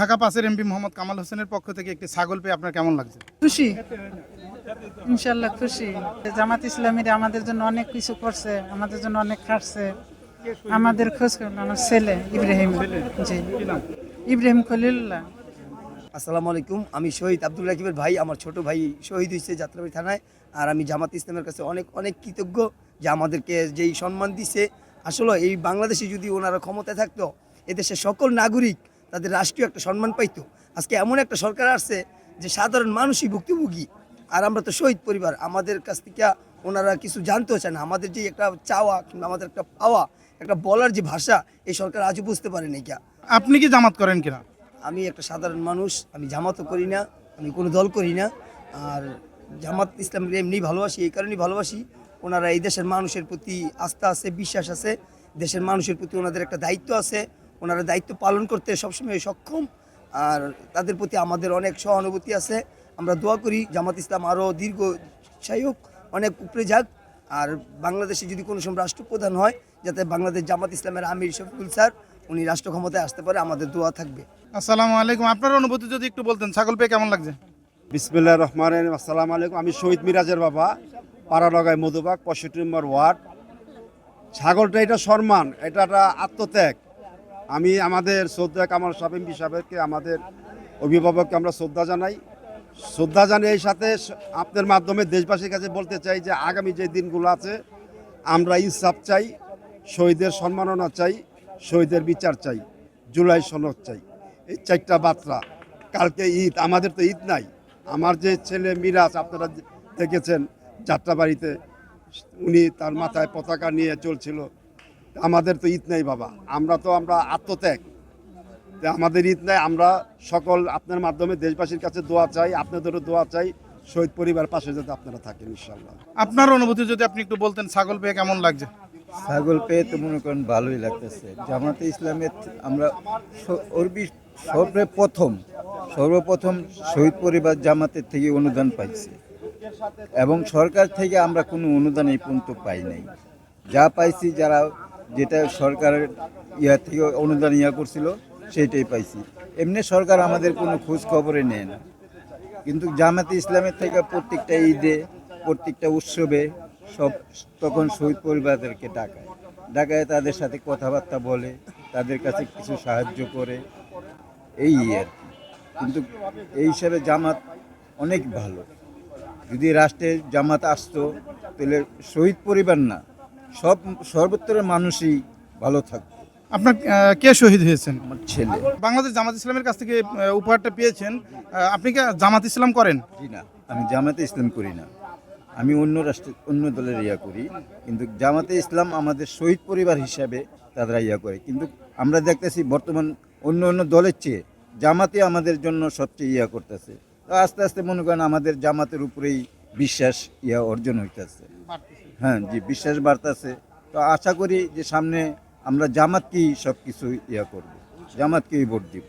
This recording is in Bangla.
ঢাকা 5-এর এমপি মোহাম্মদ কামাল হোসেনের পক্ষ থেকে একটি ছাগল পেয়ে আপনার কেমন লাগছে? খুশি, ইনশাল্লাহ খুশি। জামাত ইসলামীরা আমাদের জন্য অনেক কিছু করছে, আমাদের জন্য অনেক খাটছে। আমাদের খোঁজ করলো আমার ছেলে ইব্রাহিম, জি ইব্রাহিম খলিলুল্লাহ। আসসালামু আলাইকুম। আমি শহীদ আব্দুল রাকিবের ভাই, আমার ছোট ভাই শহীদ হয়েছে যাত্রাবাড়ি থানায়। আর আমি জামাত ইসলামের কাছে অনেক অনেক কৃতজ্ঞ যে আমাদেরকে যেই সম্মান দিছে। আসলে এই বাংলাদেশে যদি ওনারা ক্ষমতায় থাকতো, এদেশের সকল নাগরিক তাদের রাষ্ট্রীয় একটা সম্মান পাইতো। আজকে এমন একটা সরকার আসছে যে সাধারণ মানুষই ভুক্তভোগী, আর আমরা তো শহীদ পরিবার। আমাদের কাছ থেকে ওনারা কিছু জানতেও চায় না। আমাদের যে একটা চাওয়া কিংবা আমাদের একটা পাওয়া, একটা বলার যে ভাষা, এই সরকার আজও বুঝতে পারেনি। আপনি কি জামাত করেন কিনা? আমি একটা সাধারণ মানুষ, আমি জামাতও করি না, আমি কোনো দল করি না। আর জামাত ইসলামকে এমনি ভালোবাসি, এই কারণেই ভালোবাসি ওনারা এই দেশের মানুষের প্রতি আস্থা আছে, বিশ্বাস আছে, দেশের মানুষের প্রতি ওনাদের একটা দায়িত্ব আছে, ওনারা দায়িত্ব পালন করতে সবসময় সক্ষম। আর তাদের প্রতি আমাদের অনেক সহানুভূতি আছে। আমরা দোয়া করি জামাত ইসলাম আরও দীর্ঘস্থায়ী হোক, অনেক উপরে যাক। আর বাংলাদেশে যদি কোনো সময় রাষ্ট্রপ্রধান হয়, যাতে বাংলাদেশ জামাত ইসলামের আমির শফিকুল স্যার উনি রাষ্ট্র ক্ষমতায় আসতে পারে, আমাদের দোয়া থাকবে। আসসালামু আলাইকুম, আপনার অনুভূতি যদি একটু বলতেন, ছাগল পেয়ে কেমন লাগছে? বিসমিল্লাহির রহমানির রহিম। আসসালামু আলাইকুম। আমি শহীদ মিরাজের বাবা, পাড়ানগাঁয় মধুবাগ 65 নম্বর ওয়ার্ড। ছাগলটা এটা সম্মান, এটা একটা আত্মত্যাগ। আমি আমাদের শ্রদ্ধা কামাল সাহেব এমপি সাহেবকে, আমাদের অভিভাবককে আমরা শ্রদ্ধা জানাই। শ্রদ্ধা জানিয়ে এই সাথে আপনার মাধ্যমে দেশবাসীর কাছে বলতে চাই যে আগামী যে দিনগুলো আছে আমরা ইনসাফ চাই, শহীদের সম্মাননা চাই, শহীদের বিচার চাই, জুলাই সনদ চাই। এই চারটা বার্তা। কালকে ঈদ, আমাদের তো ঈদ নাই। আমার যে ছেলে মিরাজ আপনারা দেখেছেন যাত্রাবাড়িতে, উনি তার মাথায় পতাকা নিয়ে চলছিল। আমাদের তো ঈদ নাই বাবা, আমরা আত্মত্যাগ, আমাদের ঈদ নাই। আমরা সকল আপনার মাধ্যমে দেশবাসীর কাছে দোয়া চাই, আপনাদেরও দোয়া চাই, শহীদ পরিবার পাশে যাতে আপনারা থাকেন ইনশাল্লাহ। আপনার অনুভূতি যদি আপনি একটু বলতেন, ছাগল পেয়ে কেমন লাগছে? ছাগল পেয়ে তো মনে করেন ভালোই লাগতেছে। জামাতে ইসলামের আমরা সর্বপ্রথম শহীদ পরিবার জামাতের থেকে অনুদান পাইছে, এবং সরকার থেকে আমরা কোনো অনুদান এই পর্যন্ত পাই নাই। যা পাইছি যারা যেটা সরকারের থেকে অনুদান করছিল সেইটাই পাইছি। এমনি সরকার আমাদের কোনো খোঁজ খবরে নেয় না। কিন্তু জামাতে ইসলামের থেকে প্রত্যেকটা ঈদে, প্রত্যেকটা উৎসবে সব তখন শহীদ পরিবারদেরকে ডাকায় তাদের সাথে কথাবার্তা বলে, তাদের কাছে কিছু সাহায্য করে, এই আর কি। কিন্তু এই হিসাবে জামাত অনেক ভালো। যদি রাষ্ট্রে জামাত আসতো তাহলে শহীদ পরিবার না, সর্বত্রের মানুষই ভালো থাকতো। আপনার কে শহীদ হয়েছেন? আমার ছেলে। বাংলাদেশ জামাত ইসলামের কাছ থেকে উপহারটা পেয়েছেন, আপনি কি জামাত ইসলাম করেন? জি না, আমি জামাতে ইসলাম করি না, আমি অন্য দলের করি। কিন্তু জামাতে ইসলাম আমাদের শহীদ পরিবার হিসাবে তারা করে। কিন্তু আমরা দেখতেছি বর্তমান অন্য দলের চেয়ে জামাতে আমাদের জন্য সবচেয়ে করতেছে। তো আস্তে আস্তে মনে করেন আমাদের জামাতের উপরেই বিশ্বাস অর্জন হইতেছে। হ্যাঁ জি, বিশ্বাস বাড়তেছে। তো আশা করি যে সামনে আমরা জামাতকেই সব কিছু করব, জামাতকেই ভোট দিব।